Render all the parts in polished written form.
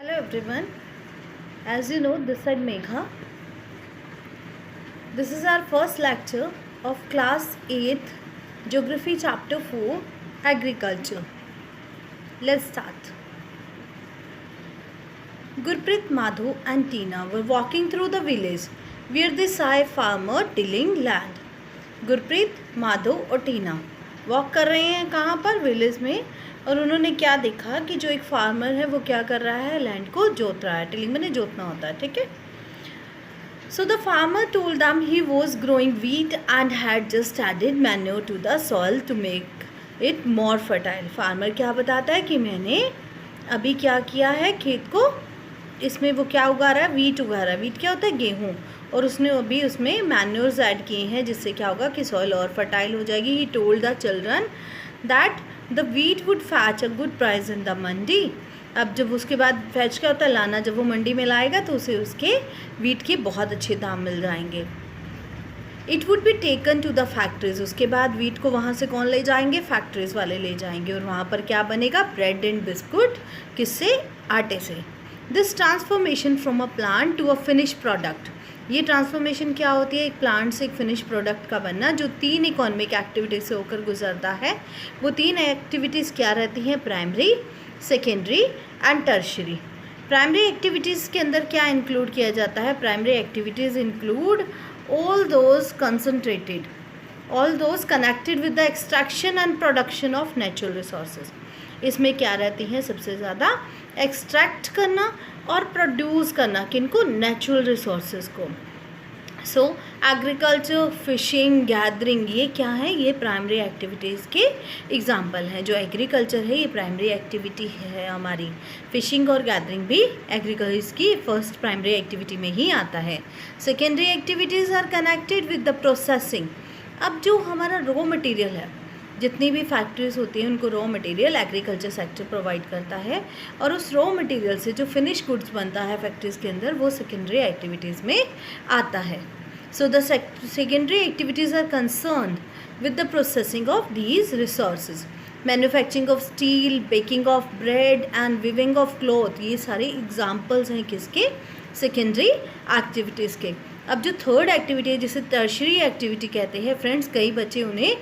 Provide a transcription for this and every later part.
Hello everyone. As you know, this side Megha. This is our first lecture of class 8th Geography chapter 4 Agriculture. Let's start. Gurpreet, Madhu and Tina were walking through the village where they saw a farmer tilling land. Gurpreet, Madhav और टीना walk कर रहे हैं कहाँ पर, village में। और उन्होंने क्या देखा कि जो एक फार्मर है वो क्या कर रहा है, लैंड को जोत रहा है। टिलिंग मैंने जोतना होता है, ठीक है। So the farmer told them he was growing wheat and had just added manure to the soil to make it more fertile. Farmer क्या बताता है कि मैंने अभी क्या किया है, खेत को इसमें वो क्या उगा रहा है, वीट उगा रहा है। वीट क्या होता है, गेहूँ। और उसने अभी उसमें मैन्योर्स ऐड किए हैं जिससे क्या होगा कि सॉइल और फर्टाइल हो जाएगी। He told the children that the wheat would fetch a good price in the mandi. अब जब उसके बाद फैच क्या होता है, लाना, जब वो मंडी में लाएगा तो उसे उसके वीट के बहुत अच्छे दाम मिल जाएंगे। It would be taken to the factories. उसके बाद वीट को वहाँ से कौन ले जाएंगे, फैक्ट्रीज वाले ले जाएंगे। और वहाँ पर क्या बनेगा, ब्रेड एंड बिस्कुट। किससे, आटे से। This transformation from a plant to a finish product. ये ट्रांसफॉर्मेशन क्या होती है, एक प्लांट से एक फिनिश प्रोडक्ट का बनना, जो 3 इकोनॉमिक एक्टिविटीज़ से होकर गुजरता है। वो 3 एक्टिविटीज़ क्या रहती हैं, primary, secondary and tertiary. Primary activities के अंदर क्या इंक्लूड किया जाता है, primary activities include all those connected with the extraction and production of natural resources। इसमें क्या रहती हैं, सबसे ज़्यादा एक्सट्रैक्ट करना और प्रोड्यूस करना, किनको, नेचुरल रिसोर्सेज को। सो एग्रीकल्चर, फिशिंग, गैदरिंग, ये क्या है, ये प्राइमरी एक्टिविटीज़ के एग्जाम्पल हैं। जो एग्रीकल्चर है ये प्राइमरी एक्टिविटी है हमारी। फिशिंग और गैदरिंग भी एग्रीकल्चर की फर्स्ट प्राइमरी एक्टिविटी में ही आता है। Secondary activities are connected with the processing. अब जो हमारा रॉ मटेरियल है, जितनी भी फैक्ट्रीज होती हैं उनको raw material agriculture sector provide करता है। और उस रॉ मटेरियल से जो फिनिश गुड्स बनता है फैक्ट्रीज़ के अंदर, वो सेकेंडरी एक्टिविटीज़ में आता है। So the secondary activities are concerned with the processing of these resources. Manufacturing of steel, baking of bread and weaving of cloth, ये सारे एग्जाम्पल्स हैं किसके, सेकेंडरी एक्टिविटीज़ के। अब जो थर्ड एक्टिविटी है जिसे टर्शरी एक्टिविटी कहते हैं, फ्रेंड्स कई बच्चे उन्हें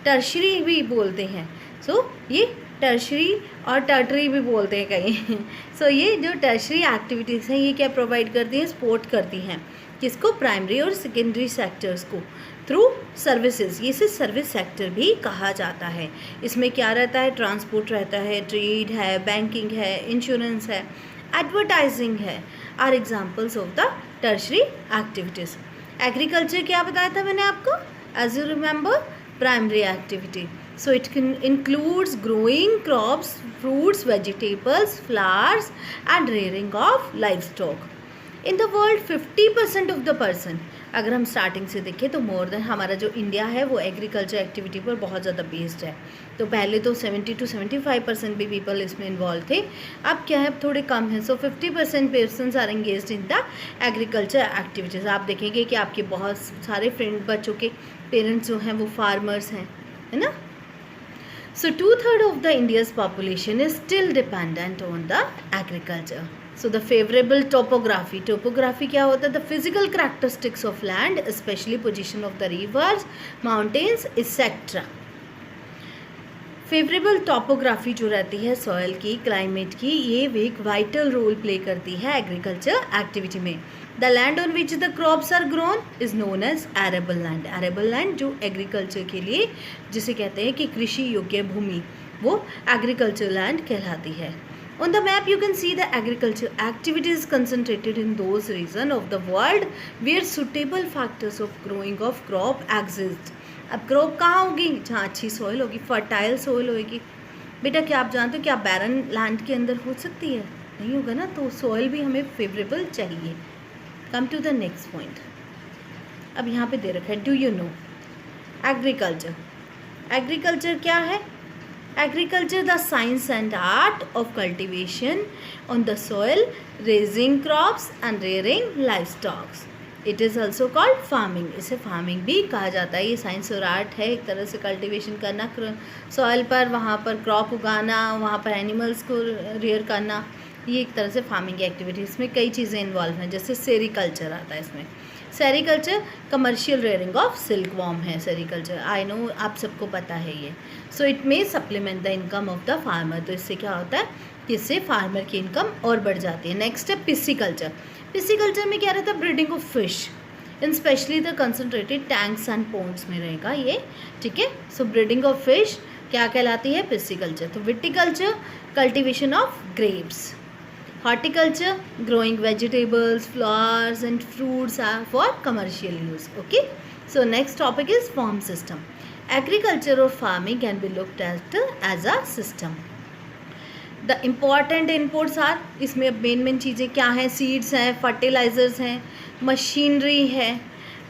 टर्शरी भी बोलते हैं। सो ये टर्शरी और टर्टरी भी बोलते हैं कहीं। सो ये जो टर्शरी एक्टिविटीज़ हैं ये क्या प्रोवाइड करती हैं, सपोर्ट करती हैं किसको, प्राइमरी और सेकेंडरी सेक्टर्स को थ्रू सर्विसेज। ये से सर्विस सेक्टर भी कहा जाता है। इसमें क्या रहता है, ट्रांसपोर्ट रहता है, ट्रेड है, बैंकिंग है, इंश्योरेंस है, एडवर्टाइजिंग है, are examples of the tertiary activities. Agriculture क्या बताया था मैंने आपको, as you remember, primary activity. So it includes growing crops, fruits, vegetables, flowers and rearing of livestock. In the world 50% of the person, अगर हम starting से देखें तो मोर देन हमारा जो इंडिया है वो एग्रीकल्चर एक्टिविटी पर बहुत ज़्यादा बेस्ड है। तो पहले तो 70 to 75% भी पीपल इसमें इन्वॉल्व थे, अब क्या है, थोड़े कम हैं। So 50% persons are engaged in the agriculture activities. आप देखेंगे कि आपके बहुत सारे फ्रेंड बच्चों के पेरेंट्स जो हैं वो फार्मर्स हैं, है ना। सो 2/3 of the India's population is still dependent on the agriculture. So the favourable topography. Topography क्या होता है, the physical characteristics of land, specially position of the reverse, mountains etcetera. Favourable topography जो रहती है सॉइल की, क्लाइमेट की, ये एक वाइटल रोल प्ले करती है एग्रीकल्चर एक्टिविटी में। The land on which the crops are grown is known as arable land. Arable land जो एग्रीकल्चर के लिए, जिसे कहते हैं कि कृषि योग्य भूमि, वो एग्रीकल्चर लैंड कहलाती है। On the map you can see the agriculture activities concentrated in those regions of the world where suitable factors of growing of crop exist। अब क्रॉप कहाँ होगी, जहाँ अच्छी सॉइल होगी, फर्टाइल सॉइल होगी। बेटा क्या आप जानते हो क्या बैरन लैंड के अंदर हो सकती है, नहीं होगा ना, तो सॉइल भी हमें फेवरेबल चाहिए। Come to the next point. अब यहाँ पे दे रखा है, do you know agriculture. Agriculture क्या है, agriculture the science and art of cultivation on the soil, raising crops and rearing livestock। It is also called farming। इसे फार्मिंग भी कहा जाता है। ये साइंस और आर्ट है, एक तरह से कल्टीवेशन करना सॉइल पर, वहाँ पर क्रॉप उगाना, वहाँ पर एनिमल्स को रियर करना, ये एक तरह से फार्मिंग की एक्टिविटी, इसमें कई चीज़ें इन्वॉल्व हैं, जैसे सेरिकल्चर आता है इसमें। Sericulture commercial rearing of silk worm है सेरिकल्चर, आई नो आप सबको पता है ये। So it may supplement the income of the farmer, तो इससे क्या होता है कि इससे फार्मर की इनकम और बढ़ जाती है। नेक्स्ट है पिस्सीकल्चर। पिस्सीकल्चर में क्या रहता है, breeding of fish in specially the concentrated tanks and ponds में रहेगा ये, ठीक है। सो ब्रीडिंग ऑफ फिश क्या कहलाती है, पिस्सीकल्चर। तो viticulture cultivation of grapes, horticulture growing vegetables, flowers and fruits are for commercial use. Okay, so next topic is farm system. Agriculture or farming can be looked at as a system. The important inputs are, इसमें main चीज़ें क्या हैं, seeds हैं, fertilisers हैं, machinery है,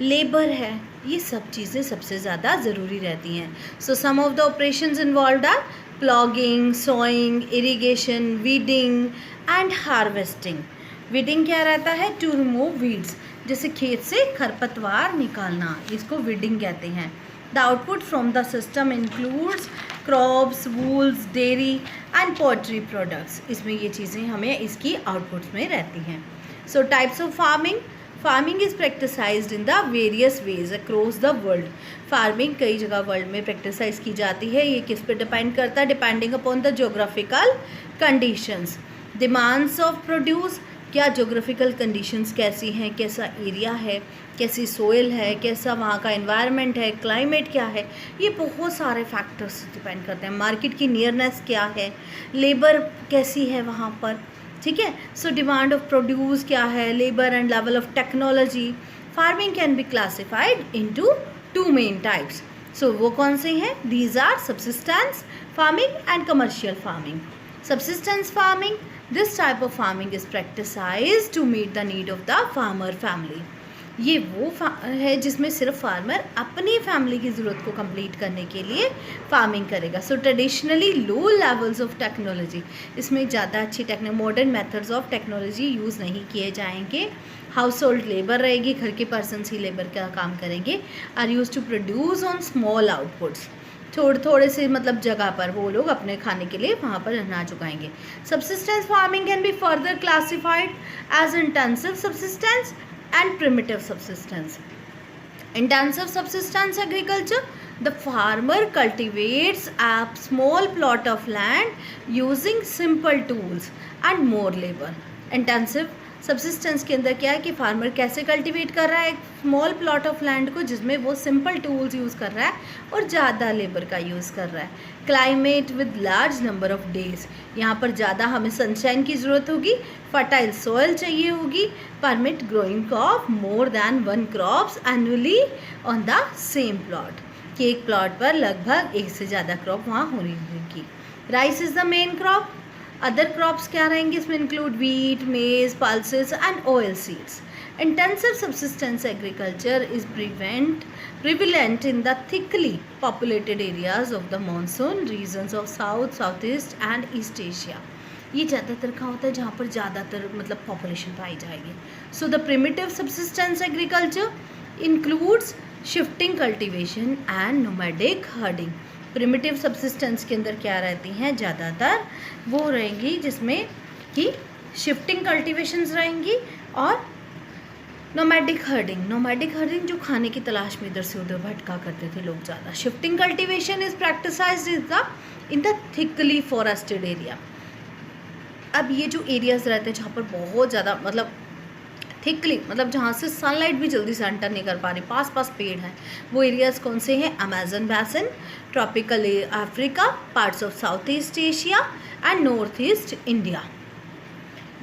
labour है, ये सब चीज़ें सबसे ज़्यादा ज़रूरी रहती हैं। So some of the operations involved are ploughing, sowing, irrigation, weeding and harvesting. Weeding क्या रहता है, टू रिमूव वीड्स, जैसे खेत से खरपतवार निकालना, इसको वीडिंग कहते हैं। The output from the system includes crops, wools, dairy and poultry products, इसमें ये चीज़ें हमें इसकी आउटपुट्स में रहती हैं। सो types of farming, farming is practised in the various ways across the world. Farming कई जगह वर्ल्ड में प्रैक्टिसाइज की जाती है, ये किस पे डिपेंड करता है, depending upon the geographical conditions. Demands of produce, क्या जोग्राफिकल कंडीशंस कैसी हैं, कैसा एरिया है, कैसी सोइल है, कैसा वहाँ का एनवायरनमेंट है, क्लाइमेट क्या है, ये बहुत सारे फैक्टर्स डिपेंड करते हैं। मार्केट की नियरनेस क्या है, लेबर कैसी है वहाँ पर, ठीक है। सो डिमांड ऑफ प्रोड्यूस क्या है, labour and level of technology. Farming can be classified into two main types. So वो कौन से हैं, these are subsistence farming and commercial farming. Subsistence farming, this type of farming is practiced to meet the need of the farmer family. ये वो है जिसमें सिर्फ farmer अपनी फैमिली की ज़रूरत को कंप्लीट करने के लिए फार्मिंग करेगा। So traditionally low levels of technology, इसमें ज़्यादा अच्छी modern methods of technology use नहीं किए जाएंगे। हाउस होल्ड लेबर रहेगी, घर के पर्सनस ही लेबर का काम करेंगे। Are use to produce on small outputs, थोड़े से मतलब जगह पर वो लोग अपने खाने के लिए वहाँ पर अनाज उगाएंगे। Subsistence farming can be further classified as intensive subsistence and primitive subsistence. Intensive subsistence agriculture, the farmer cultivates a small plot of land using simple tools and more labour. Intensive subsistence के अंदर क्या है कि farmer कैसे cultivate कर रहा है एक स्मॉल प्लॉट ऑफ लैंड को, जिसमें वो सिंपल टूल्स यूज़ कर रहा है और ज़्यादा लेबर का यूज़ कर रहा है। Climate with large number of days, यहाँ पर ज़्यादा हमें सनशाइन की ज़रूरत होगी, फर्टाइल सॉइल चाहिए होगी, permit growing of more than 1 crops annually on the same plot, कि एक प्लॉट पर लगभग एक से ज़्यादा क्रॉप वहाँ होनी होगी। Rice is the main crop. Other crops क्या रहेंगे इसमें, इंक्लूड वीट, मेज, pulses and oil seeds. Intensive subsistence agriculture is prevalent in the thickly populated areas of the monsoon regions of South, Southeast and East Asia. ये ज़्यादातर कहाँ होता है जहाँ पर ज़्यादातर मतलब पॉपुलेशन पाई जाएगी। So the primitive subsistence agriculture includes shifting cultivation and nomadic herding. Primitive subsistence के अंदर क्या रहती हैं, ज़्यादातर वो रहेंगी जिसमें कि शिफ्टिंग कल्टिवेशंस रहेंगी और नोमैडिक हर्डिंग। नोमैडिक हर्डिंग जो खाने की तलाश में इधर से उधर भटका करते थे लोग ज़्यादा। Shifting cultivation is practised in the thickly forested area. अब ये जो एरियाज रहते हैं जहाँ पर बहुत ज़्यादा मतलब थिकली मतलब जहाँ से सनलाइट भी जल्दी से एंटर नहीं कर पा रही, पास पास पेड़ हैं, वो एरियाज़ कौन से हैं, Amazon basin, tropical Africa, parts of South East Asia and North East India.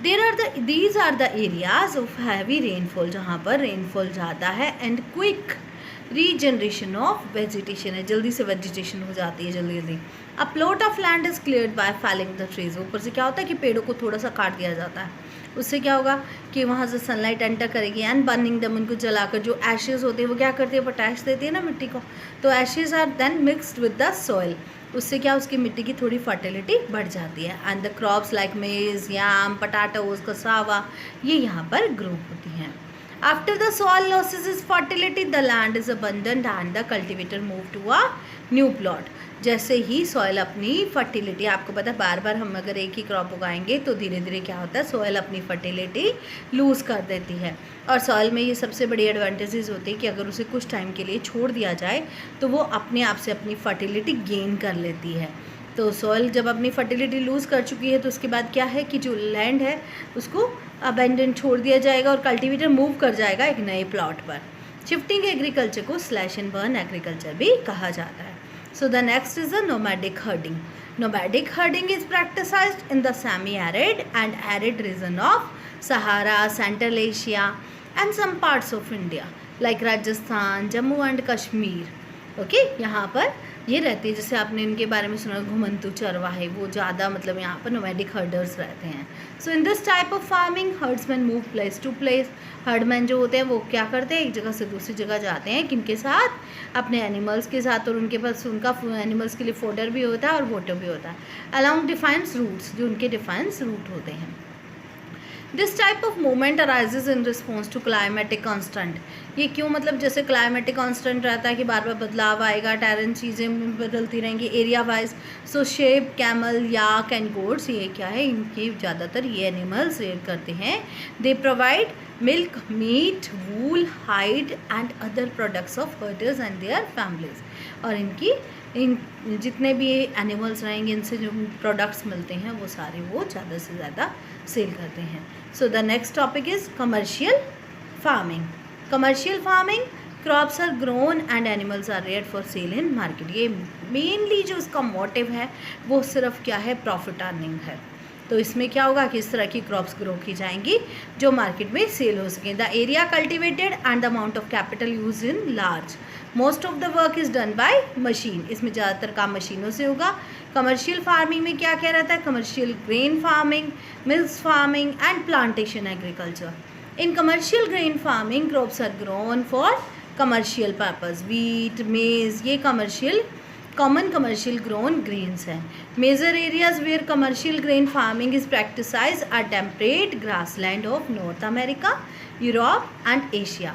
these are the areas of heavy rainfall, जहाँ पर रेनफॉल ज़्यादा है and quick regeneration of vegetation है, जल्दी से वेजिटेशन हो जाती है जल्दी जल्दी। A plot of land is cleared by felling the trees. ऊपर से क्या होता है कि पेड़ों को थोड़ा सा काट दिया जाता है, उससे क्या होगा कि वहाँ से सनलाइट एंटर करेगी एंड बर्निंग दम, उनको जलाकर जो एशेज़ होते हैं वो क्या करती है, पोटैश देती है ना मिट्टी को, तो ashes are then mixed with the soil, उससे क्या उसकी मिट्टी की थोड़ी फर्टिलिटी बढ़ जाती है। एंड द क्रॉप्स लाइक मेज, याम, पटाटोज, कसावा ये यहाँ पर ग्रो होती हैं। After the soil losses its fertility, the land is abundant and the cultivator move to a new plot. जैसे ही सॉइल अपनी फर्टिलिटी, आपको पता है बार बार हम अगर एक ही क्रॉप उगाएंगे तो धीरे धीरे क्या होता है, सॉइल अपनी फर्टिलिटी लूज़ कर देती है। और सॉइल में ये सबसे बड़ी एडवांटेजेस होती है कि अगर उसे कुछ टाइम के लिए छोड़ दिया जाए तो वो अपने आप से अपनी फर्टिलिटी गेन कर लेती है। तो सॉइल जब अपनी फर्टिलिटी लूज़ कर चुकी है तो उसके बाद क्या है कि जो लैंड है उसको अबेंडन छोड़ दिया जाएगा और कल्टीवेटर मूव कर जाएगा एक नए प्लॉट पर। शिफ्टिंग एग्रीकल्चर को स्लैश एंड बर्न एग्रीकल्चर भी कहा जाता है। So the next is the nomadic herding. Nomadic herding is practiced in the semi-arid and arid region of Sahara, Central Asia and some parts of India like Rajasthan, Jammu and Kashmir. Okay यहाँ पर ये रहती है, जैसे आपने इनके बारे में सुना घुमंतु चरवाहे, वो ज़्यादा मतलब यहाँ पर नोमैडिक हर्डर्स रहते हैं। So in this type of farming herdsman move place to place. Herdman जो होते हैं वो क्या करते हैं, एक जगह से दूसरी जगह जाते हैं, किनके साथ, अपने एनिमल्स के साथ, और उनके पास उनका एनिमल्स के लिए फोडर भी होता है और वाटर भी होता है, अलॉन्ग डिफाइंस रूट्स, जो उनके डिफाइंस रूट होते हैं। This type of movement arises in response to climatic constant. ये क्यों, मतलब जैसे क्लाइमेटिक कांस्टेंट रहता है कि बार बार बदलाव आएगा, टेरेन चीज़ें बदलती रहेंगी area wise. So shape, camel, yak and goats, ये क्या है, इनके ज़्यादातर ये एनिमल्स रेयर करते हैं। They provide milk, meat, wool, hide and other products of herders and their families. और इन जितने भी एनिमल्स रहेंगे इनसे जो प्रोडक्ट्स मिलते हैं वो सारे वो ज़्यादा से ज़्यादा सेल करते हैं। So the next topic is commercial farming. Commercial farming, crops are grown and animals are reared for sale in market. ये मेनली जो इसका मोटिव है वो सिर्फ क्या है, प्रॉफिट अर्निंग है। तो इसमें क्या होगा कि इस तरह की क्रॉप्स ग्रो की जाएंगी जो मार्केट में सेल हो सकें। The area cultivated and the amount of capital use in large. Most of the work is done by machine. इसमें ज़्यादातर काम मशीनों से होगा। कमर्शियल फार्मिंग में क्या क्या रहता है, commercial grain farming, milk farming and plantation agriculture. In commercial grain farming, crops are grown for commercial purpose. Wheat, maize, ये common commercial grown grains हैं. Major areas where commercial grain farming is practiced are temperate grassland of North America, Europe and Asia.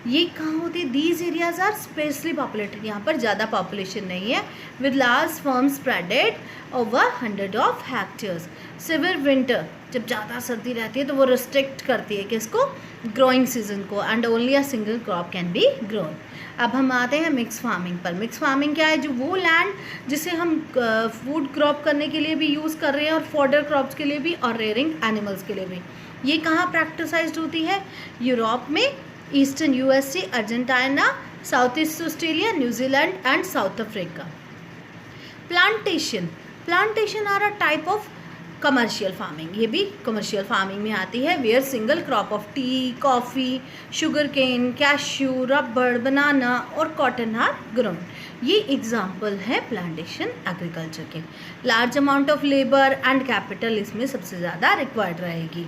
ये कहाँ होते हैं, these areas are specially populated, यहाँ पर ज़्यादा population नहीं है, with large farms spreaded over 100 of hectares. Severe winter, जब ज़्यादा सर्दी रहती है तो वो रिस्ट्रिक्ट करती है किसको, ग्रोइंग सीजन को, and only a single crop can be grown. अब हम आते हैं मिक्स फार्मिंग पर। मिक्स फार्मिंग क्या है, जो वो लैंड जिसे हम फूड क्रॉप करने के लिए भी यूज़ कर रहे हैं और फॉडर क्रॉप्स के लिए भी और रेयरिंग एनिमल्स के लिए भी, ये कहाँ प्रैक्टिसाइज्ड होती है, यूरोप में, eastern USA, Argentina, south east Australia, New Zealand and south Africa. Plantation are a type of commercial farming, ये भी कमर्शियल फार्मिंग में आती है। Where single crop of tea, coffee, sugar cane, cashew, rubber, banana और cotton are grown. ये example है plantation agriculture के। Large amount of labour and capital इसमें सबसे ज़्यादा रिक्वायर्ड रहेगी।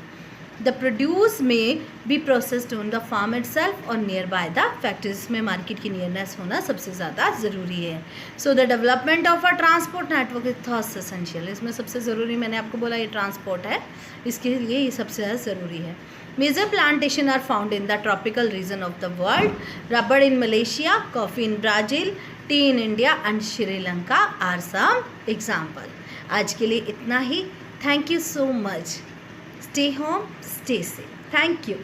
The produce may be processed on the farm itself और near by the factories में मार्केट की नियरनेस होना सबसे ज़्यादा ज़रूरी है। So the development of a transport network is thirst essential. इसमें सबसे ज़रूरी, मैंने आपको बोला ये ट्रांसपोर्ट है, इसके लिए ये सबसे ज़्यादा ज़रूरी है। Major plantation are found in the tropical region of the world, rubber in Malaysia, coffee in Brazil, tea in India and Sri Lanka are some example. आज के लिए इतना ही। Thank you so much. Stay home, stay safe. Thank you.